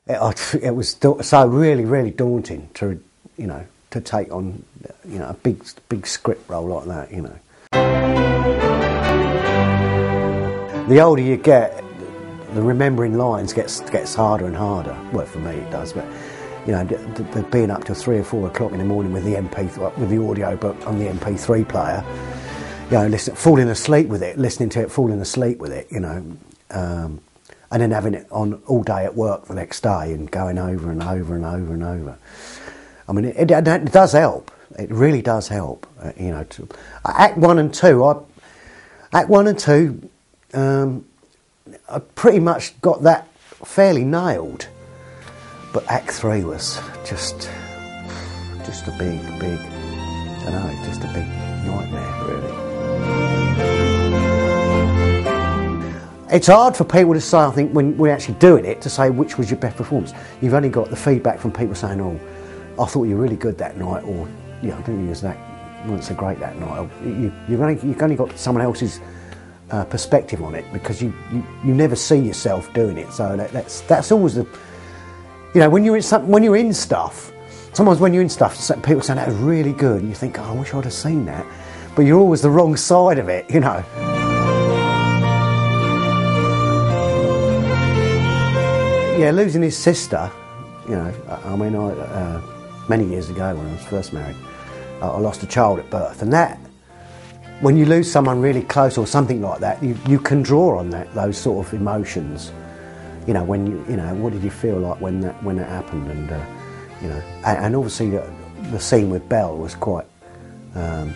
it was so really daunting to, to take on, a big script role like that, The older you get, the remembering lines gets harder and harder. Well, for me it does, but the being up till 3 or 4 o'clock in the morning with the audio book on the MP3 player, falling asleep with it, listening to it, falling asleep with it, and then having it on all day at work the next day and going over and over and over and over. I mean, it does help. It really does help. Act 1 and 2. I pretty much got that fairly nailed, but Act 3 was just a big, just a big nightmare, really. It's hard for people to say, I think, when we're actually doing it, to say which was your best performance. You've only got the feedback from people saying, "Oh, I thought you were really good that night," or "Yeah, I think you weren't so great that night." Or, you've only got someone else's perspective on it, because you never see yourself doing it. So that's always the, when you're in stuff. Sometimes when you're in stuff, people say that was really good, and you think, "Oh, I wish I'd have seen that," but you're always the wrong side of it, Yeah, losing his sister, many years ago when I was first married, I lost a child at birth, and that, when you lose someone really close or something like that, you can draw on those sort of emotions. What did you feel like when that happened, and obviously the scene with Belle was quite, the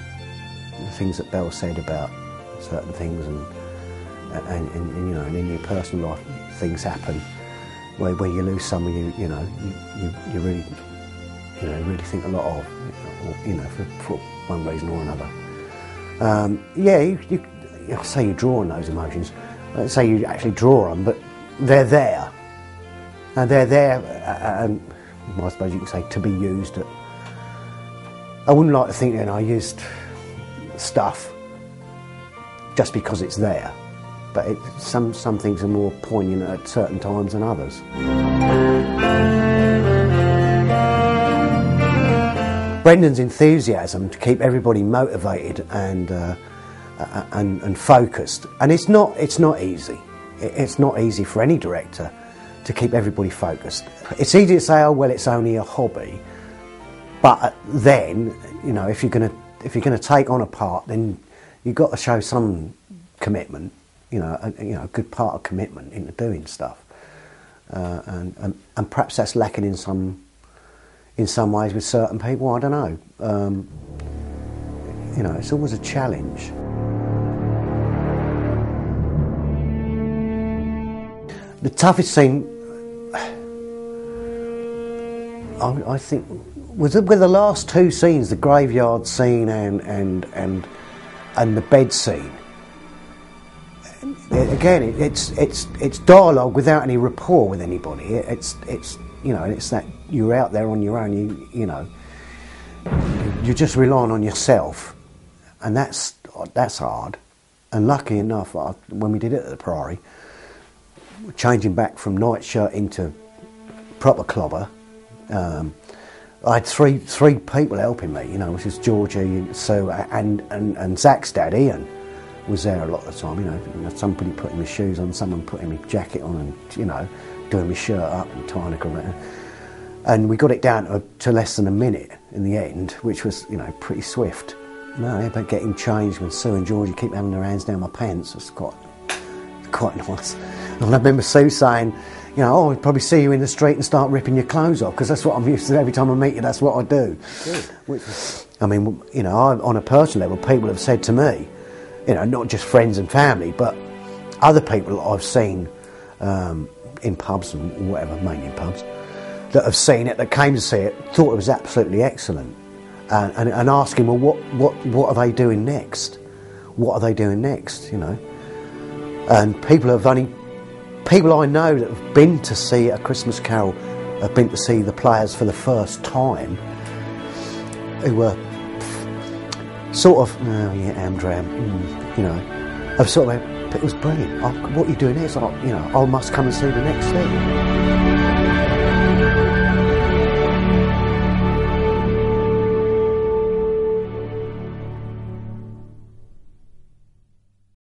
things that Belle said about certain things, and in your personal life things happen. Where you lose someone you really really think a lot of, for one reason or another. I say you draw on those emotions. I say you actually draw on, but they're there, and they're there, and I suppose you can say to be used. I wouldn't like to think I used stuff just because it's there. But some things are more poignant at certain times than others. Brendan's enthusiasm to keep everybody motivated and focused, and it's not easy. It's not easy for any director to keep everybody focused. It's easy to say, "Oh well, it's only a hobby," but then if you're going to take on a part, then you've got to show some commitment. A good part of commitment into doing stuff, and perhaps that's lacking in some ways with certain people. I don't know. It's always a challenge. The toughest scene, I think, was with the last 2 scenes: the graveyard scene and the bed scene. Again, it's dialogue without any rapport with anybody. It's that you're out there on your own. You're just relying on yourself, and that's hard. And lucky enough, when we did it at the Priory, changing back from nightshirt into proper clobber, I had three people helping me. Which is Georgie, Sue, and Zach's dad, Ian. Was there a lot of the time, somebody putting my shoes on, someone putting my jacket on, and doing my shirt up and tying a cravat. And we got it down to less than a minute in the end, which was pretty swift. But getting changed when Sue and Georgie keep having their hands down my pants was quite nice. And I remember Sue saying, I'll probably see you in the street and start ripping your clothes off, because that's what I'm used to. Every time I meet you, that's what I do. Good. On a personal level, people have said to me, not just friends and family, but other people that I've seen in pubs and whatever, mainly in pubs, that have seen it, that came to see it, thought it was absolutely excellent, and asking, well, what are they doing next? What are they doing next? And people I know that have been to see A Christmas Carol, have been to see the players for the first time, who were sort of, Amdram, I've sort of, it was brilliant. What are you doing here? It's like, I must come and see the next thing.